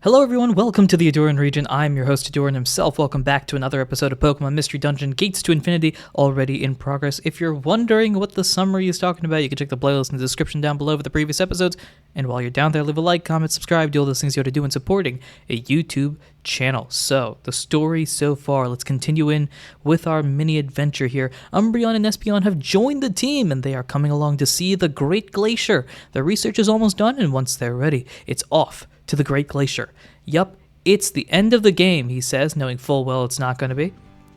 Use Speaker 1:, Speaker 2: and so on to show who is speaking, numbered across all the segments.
Speaker 1: Hello everyone, welcome to the Ahdurin region. I'm your host Ahdurin himself. Welcome back to another episode of Pokemon Mystery Dungeon Gates to Infinity, already in progress. If you're wondering what the summary is talking about, you can check the playlist in the description down below for the previous episodes. And while you're down there, leave a like, comment, subscribe, do all those things you ought to do in supporting a YouTube channel. So, the story so far, let's continue in with our mini adventure here. Umbreon and Espeon have joined the team, and they are coming along to see the Great Glacier. The research is almost done, and once they're ready, it's off to the Great Glacier. Yup, it's the end of the game, he says, knowing full well it's not going to be.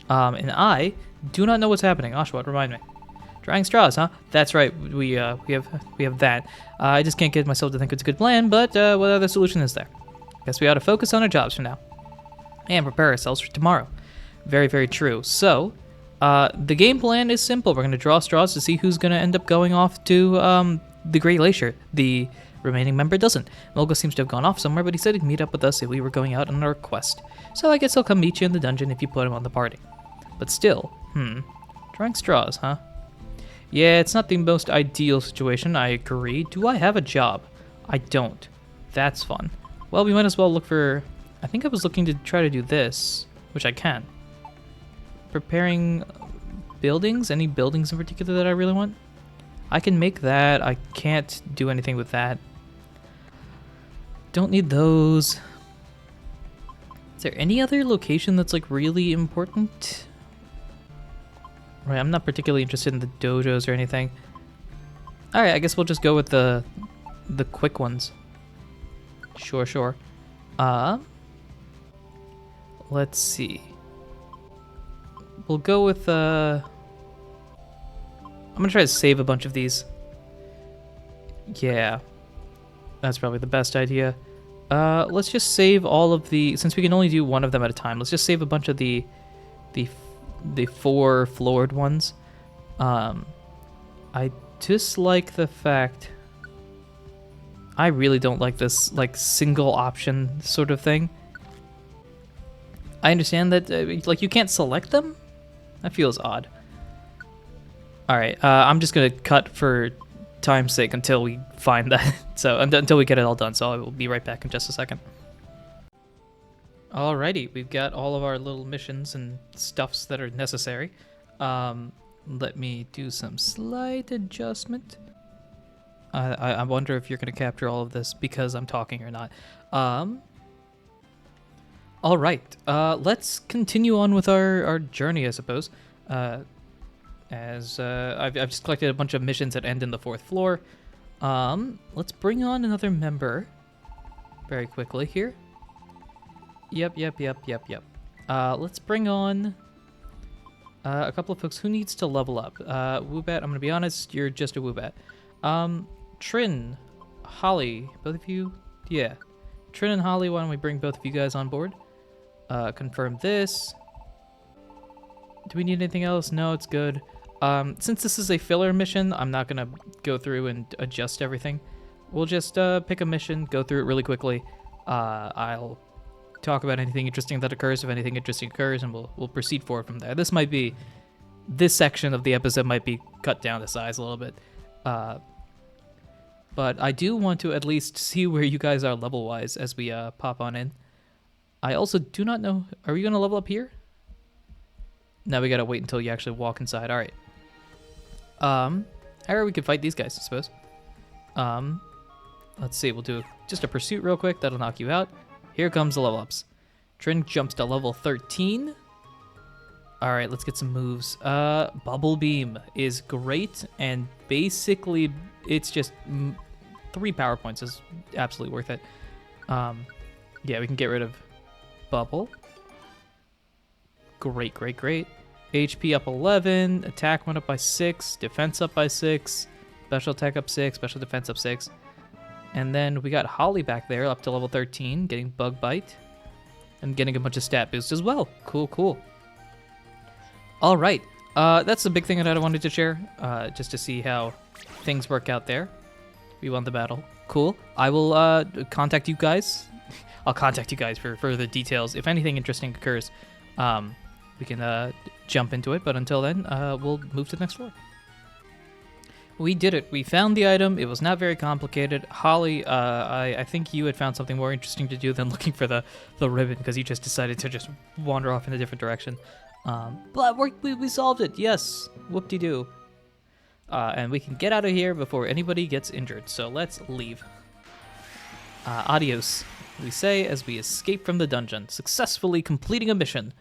Speaker 1: And I do not know what's happening. Oshawott, remind me. Drying straws, huh? That's right. We have that. I just can't get myself to think it's a good plan. But what other solution is there? Guess we ought to focus on our jobs for now and prepare ourselves for tomorrow. Very, very true. So, the game plan is simple. We're going to draw straws to see who's going to end up going off to the Great Glacier. The remaining member doesn't. Mulga seems to have gone off somewhere, but he said he'd meet up with us if we were going out on our quest. So I guess he'll come meet you in the dungeon if you put him on the party. But still, drawing straws, huh? Yeah, it's not the most ideal situation, I agree. Do I have a job? I don't. That's fun. Well, we might as well look for... I think I was looking to try to do this, which I can. Preparing buildings? Any buildings in particular that I really want? I can make that. I can't do anything with that. Don't need those. Is there any other location that's like really important? Right, I'm not particularly interested in the dojos or anything. Alright, I guess we'll just go with the quick ones. Sure. Let's see. We'll go with I'm gonna try to save a bunch of these. Yeah. That's probably the best idea. Let's just save all of the... Since we can only do one of them at a time, let's just save a bunch of the 4 floored ones. I dislike the fact... I really don't like this, like, single option sort of thing. I understand that, like, you can't select them? That feels odd. Alright, I'm just gonna cut for time's sake until we find that. So, until we get it all done. So I will be right back in just a second. Alrighty, we've got all of our little missions and stuffs that are necessary. Let me do some slight adjustment. I wonder if you're gonna capture all of this because I'm talking or not. Alright, let's continue on with our journey, I suppose. I've just collected a bunch of missions that end in the 4th floor. Let's bring on another member very quickly here. Yep. Let's bring on a couple of folks. Who needs to level up? Woobat, I'm gonna be honest, you're just a Woobat. Trin, Holly, both of you? Yeah. Trin and Holly, why don't we bring both of you guys on board? Confirm this. Do we need anything else? No, it's good. Since this is a filler mission, I'm not going to go through and adjust everything. We'll just pick a mission, go through it really quickly. I'll talk about anything interesting that occurs, if anything interesting occurs, and we'll proceed forward from there. This section of the episode might be cut down to size a little bit. But I do want to at least see where you guys are level-wise as we pop on in. I also do not know... Are we going to level up here? No, we gotta wait until you actually walk inside. Alright. Or we could fight these guys, I suppose. Let's see, we'll do just a pursuit real quick. That'll knock you out. Here comes the level ups. Trin jumps to level 13. Alright, let's get some moves. Bubble Beam is great, and basically it's just 3 power points is absolutely worth it. Yeah, we can get rid of Bubble. Great. HP up 11, attack went up by 6, defense up by 6, special attack up 6, special defense up 6. And then we got Holly back there up to level 13, getting Bug Bite, and getting a bunch of stat boosts as well. Cool. All right, that's the big thing that I wanted to share, just to see how things work out there. We won the battle. Cool. I will contact you guys. I'll contact you guys for further details. If anything interesting occurs, we can jump into it, but until then, we'll move to the next floor. We did it. We found the item. It was not very complicated. Holly, I think you had found something more interesting to do than looking for the ribbon, because you just decided to just wander off in a different direction. But we solved it. Yes. Whoop-de-doo. And we can get out of here before anybody gets injured. So let's leave. Adios, we say as we escape from the dungeon, successfully completing a mission.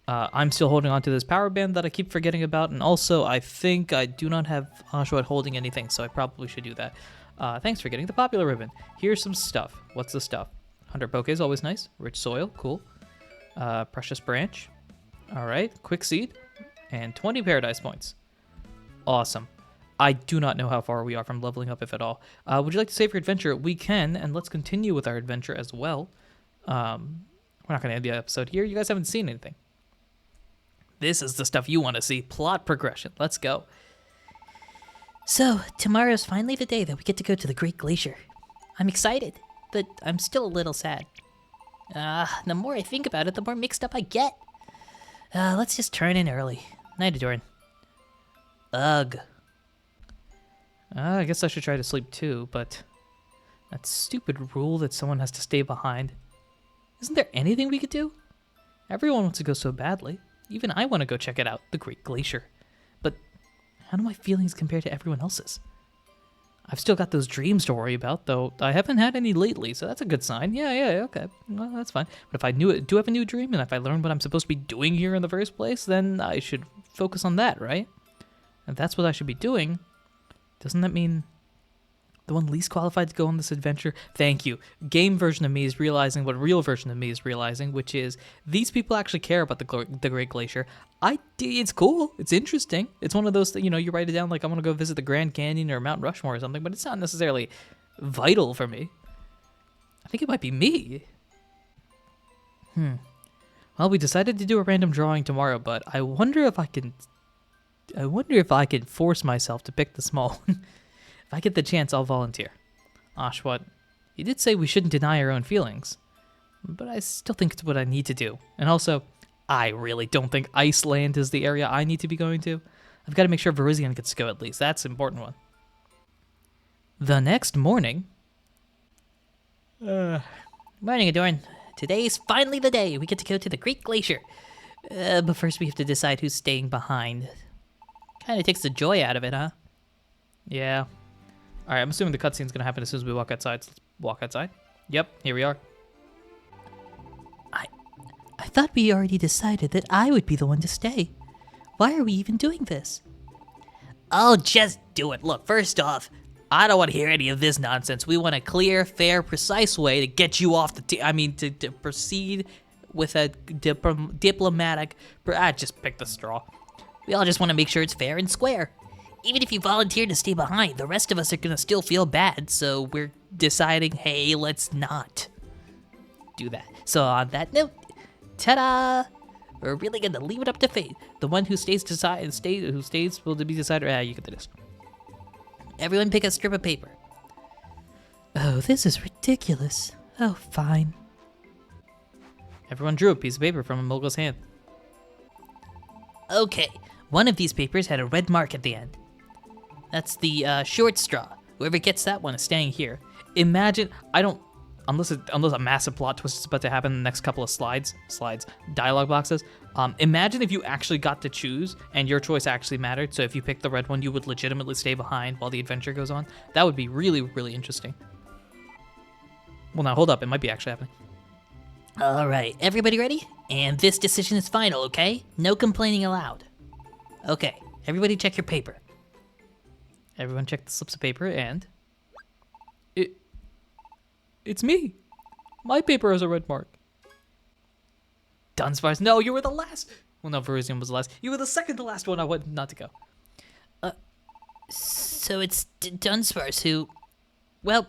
Speaker 1: I'm still holding on to this power band that I keep forgetting about, and also I think I do not have Ashwat holding anything, so I probably should do that. Thanks for getting the popular ribbon. Here's some stuff. What's the stuff? 100 poke is always nice. Rich soil, cool. Precious branch. All right, quick seed, and 20 paradise points. Awesome. I do not know how far we are from leveling up, if at all. Would you like to save your adventure? We can, and let's continue with our adventure as well. We're not going to end the episode here. You guys haven't seen anything. This is the stuff you want to see. Plot progression. Let's go.
Speaker 2: So, tomorrow's finally the day that we get to go to the Great Glacier. I'm excited, but I'm still a little sad. The more I think about it, the more mixed up I get. Let's just turn in early. Night, Ahdurin. Ugh.
Speaker 1: I guess I should try to sleep too, but that stupid rule that someone has to stay behind. Isn't there anything we could do? Everyone wants to go so badly. Even I want to go check it out, the Great Glacier. But how do my feelings compare to everyone else's? I've still got those dreams to worry about, though I haven't had any lately, so that's a good sign. Yeah, okay. Well, that's fine. But if I do have a new dream, and if I learn what I'm supposed to be doing here in the first place, then I should focus on that, right? If that's what I should be doing, doesn't that mean the one least qualified to go on this adventure? Thank you. Game version of me is realizing what real version of me is realizing, which is these people actually care about the Great Glacier. It's cool. It's interesting. It's one of those that, you write it down like I want to go visit the Grand Canyon or Mount Rushmore or something, but it's not necessarily vital for me. I think it might be me. Well, we decided to do a random drawing tomorrow, but I wonder if I can force myself to pick the small one. If I get the chance, I'll volunteer. Ashwat, you did say we shouldn't deny our own feelings, but I still think it's what I need to do. And also, I really don't think Iceland is the area I need to be going to. I've got to make sure Verizion gets to go at least. That's an important one. The next morning...
Speaker 2: Morning, Ahdurin. Today's finally the day we get to go to the Great Glacier. But first we have to decide who's staying behind. Kind of takes the joy out of it, huh?
Speaker 1: Yeah. All right, I'm assuming the cutscene's going to happen as soon as we walk outside. So let's walk outside. Yep, here we are.
Speaker 2: I thought we already decided that I would be the one to stay. Why are we even doing this?
Speaker 3: Oh, just do it. Look, first off, I don't want to hear any of this nonsense. We want a clear, fair, precise way to get you off the to proceed with a diplomatic... just pick the straw.
Speaker 2: We all just want to make sure it's fair and square. Even if you volunteer to stay behind, the rest of us are going to still feel bad, so we're deciding, hey, let's not do that. So on that note, ta-da! We're really going to leave it up to fate. The one who stays will be decided. You get this. Everyone pick a strip of paper. Oh, this is ridiculous. Oh, fine.
Speaker 1: Everyone drew a piece of paper from Mulga's hand.
Speaker 2: Okay, one of these papers had a red mark at the end. That's the short straw. Whoever gets that one is staying here.
Speaker 1: Imagine, unless a massive plot twist is about to happen in the next couple of dialogue boxes. Imagine if you actually got to choose and your choice actually mattered. So if you picked the red one, you would legitimately stay behind while the adventure goes on. That would be really, really interesting. Well, now hold up, it might be actually happening.
Speaker 2: All right, everybody ready? And this decision is final, okay? No complaining allowed. Okay, everybody check your paper.
Speaker 1: Everyone check the slips of paper, and it's me. My paper has a red mark. Dunsparce, no, you were the last. Well, no, Verizion was the last. You were the second to last one I wanted not to go.
Speaker 2: So it's Dunsparce who, well,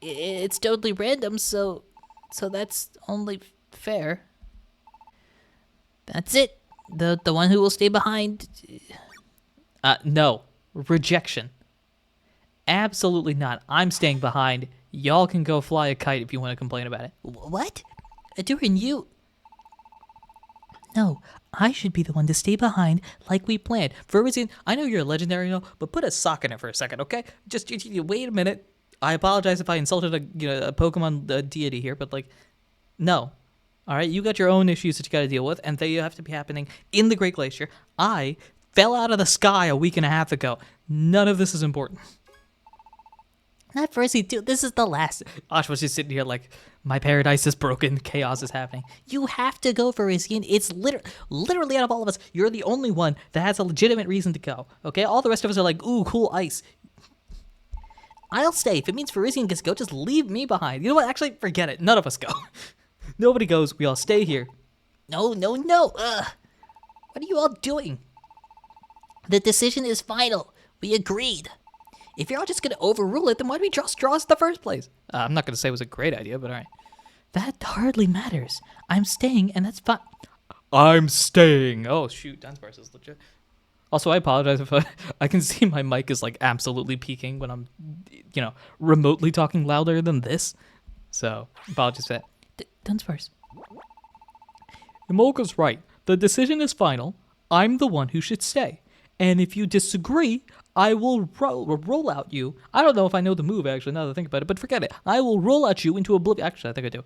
Speaker 2: it's totally random, so that's only fair. That's it. The one who will stay behind.
Speaker 1: No. Rejection. Absolutely not. I'm staying behind. Y'all can go fly a kite if you want to complain about it.
Speaker 2: What? Ahdurin, you... No, I should be the one to stay behind like we planned.
Speaker 1: Verizon, I know you're a legendary and all, but put a sock in it for a second, okay? Just wait a minute. I apologize if I insulted a Pokemon deity here, but like, no. All right, you got your own issues that you got to deal with, and they have to be happening in the Great Glacier. I fell out of the sky a week and a half ago. None of this is important.
Speaker 2: Not Verizon, dude. This is the last.
Speaker 1: Ash was just sitting here like, my paradise is broken, chaos is happening.
Speaker 2: You have to go, Verizon. It's literally out of all of us,
Speaker 1: You're the only one that has a legitimate reason to go, okay? All the rest of us are like, ooh, cool ice.
Speaker 2: I'll stay. If it means Verizon gets to go, just
Speaker 1: Leave me behind. You know what? Actually, forget it. None of us go. Nobody goes. We all stay here.
Speaker 2: no. What are you all doing? The decision is final. We agreed. If you're all just gonna overrule it, then why do we draw straws in the first place?
Speaker 1: I'm not going to say it was a great idea, but all right.
Speaker 2: That hardly matters. I'm staying, and that's fine.
Speaker 1: I'm staying. Oh, shoot. Dunsparce is legit. Also, I apologize if I can see my mic is like absolutely peaking when I'm, remotely talking louder than this. So, apologies for that.
Speaker 2: Dunsparce.
Speaker 1: Emolga's right. The decision is final. I'm the one who should stay. And if you disagree, I will roll out you. I don't know if I know the move, actually, now that I think about it, but forget it. I will roll out you into oblivion. Actually, I think I do.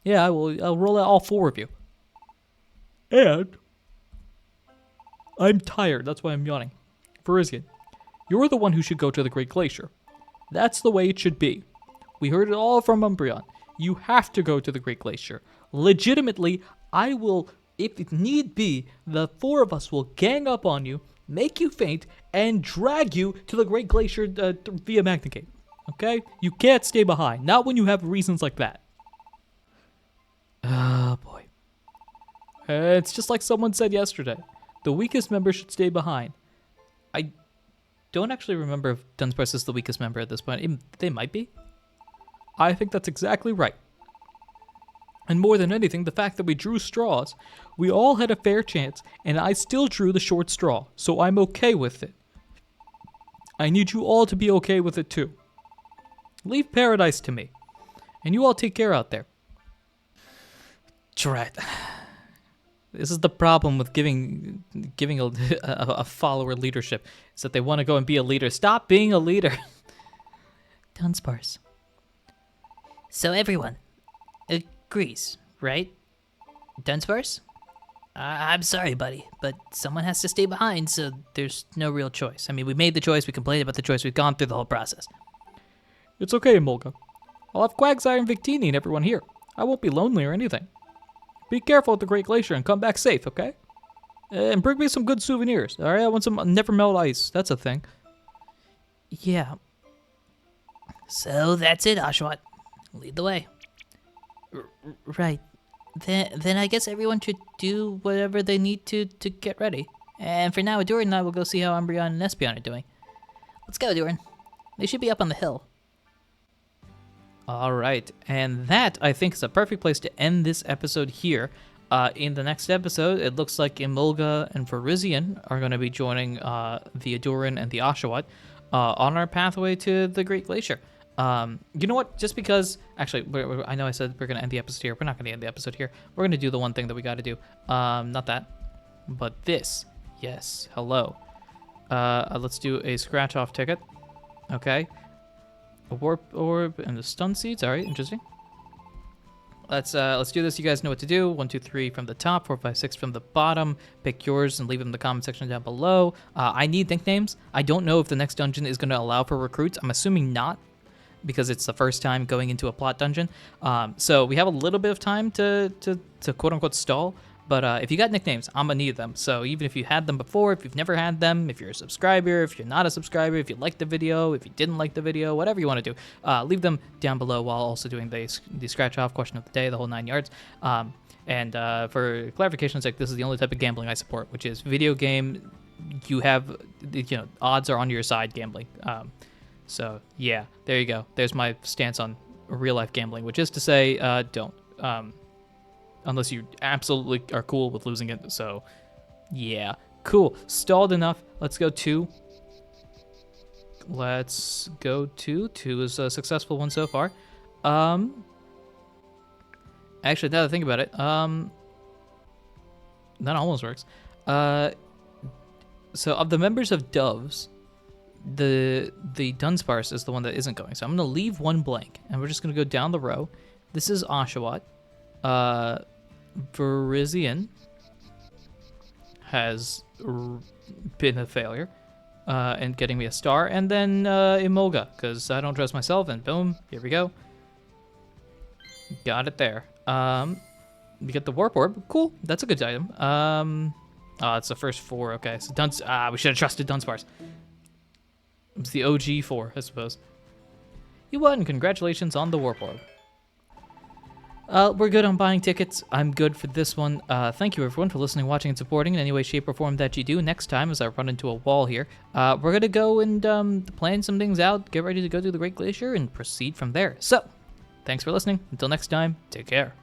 Speaker 1: Yeah, I'll roll out all 4 of you. And I'm tired. That's why I'm yawning. Verizon, you're the one who should go to the Great Glacier. That's the way it should be. We heard it all from Umbreon. You have to go to the Great Glacier. Legitimately, I will, if it need be, the 4 of us will gang up on you, make you faint, and drag you to the Great Glacier via Magnicate. Okay? You can't stay behind. Not when you have reasons like that. Oh, boy. It's just like someone said yesterday. The weakest member should stay behind. I don't actually remember if Dunsparce is the weakest member at this point. They might be. I think that's exactly right. And more than anything, the fact that we drew straws, we all had a fair chance, and I still drew the short straw, so I'm okay with it. I need you all to be okay with it too. Leave paradise to me, and you all take care out there. Drat. This is the problem with giving a follower leadership, is that they want to go and be a leader. Stop being a leader.
Speaker 2: Dunsparce.
Speaker 3: So everyone agrees, right? Dunsparce? I'm sorry, buddy, but someone has to stay behind, so there's no real choice. I mean, we made the choice, we complained about the choice, we've gone through the whole process.
Speaker 1: It's okay, Emolga. I'll have Quagsire and Victini and everyone here. I won't be lonely or anything. Be careful at the Great Glacier and come back safe, okay? And bring me some good souvenirs, alright? I want some never melt ice. That's a thing.
Speaker 2: Yeah.
Speaker 3: So that's it, Oshawott. Lead the way.
Speaker 2: Right. Then I guess everyone should do whatever they need to get ready.
Speaker 3: And for now, Ahdurin and I will go see how Umbreon and Espeon are doing. Let's go, Ahdurin. They should be up on the hill.
Speaker 1: All right, and that, I think, is a perfect place to end this episode here. In the next episode, it looks like Emolga and Verizon are going to be joining the Ahdurin and the Oshawott on our pathway to the Great Glacier. You know what? Just because, actually, I know I said we're going to end the episode here. We're not going to end the episode here. We're going to do the one thing that we got to do. Not that, but this. Yes, hello. Let's do a scratch-off ticket. Okay. A warp orb and the stun seeds. All right, interesting. Let's do this. You guys know what to do. 1, 2, 3 from the top, 4, 5, 6 from the bottom. Pick yours and leave them in the comment section down below. I need nicknames. I don't know if the next dungeon is going to allow for recruits. I'm assuming not, because it's the first time going into a plot dungeon. So we have a little bit of time to quote unquote stall. But if you got nicknames, I'm going to need them. So even if you had them before, if you've never had them, if you're a subscriber, if you're not a subscriber, if you liked the video, if you didn't like the video, whatever you want to do, leave them down below while also doing the scratch-off question of the day, the whole 9 yards. And for clarification's sake, this is the only type of gambling I support, which is video game, you have, odds are on your side gambling. So yeah, there you go. There's my stance on real-life gambling, which is to say, don't. Unless you absolutely are cool with losing it. So, yeah. Cool. Stalled enough. Let's go 2. Let's go 2. 2 is a successful one so far. Actually, now that I think about it, That almost works. So of the members of Doves, the Dunsparce is the one that isn't going. So I'm gonna leave one blank, and we're just gonna go down the row. This is Oshawott. Verizian has been a failure, and getting me a star, and then Emolga, because I don't trust myself. And boom, here we go. Got it there. We get the Warp Orb. Cool, that's a good item. Oh, it's the first 4. Okay, so we should have trusted Dunsparce. It's the OG 4, I suppose. You won. Congratulations on the Warp Orb. We're good on buying tickets. I'm good for this one. Thank you, everyone, for listening, watching, and supporting in any way, shape, or form that you do. Next time, as I run into a wall here, we're going to go and plan some things out, get ready to go through the Great Glacier, and proceed from there. So, thanks for listening. Until next time, take care.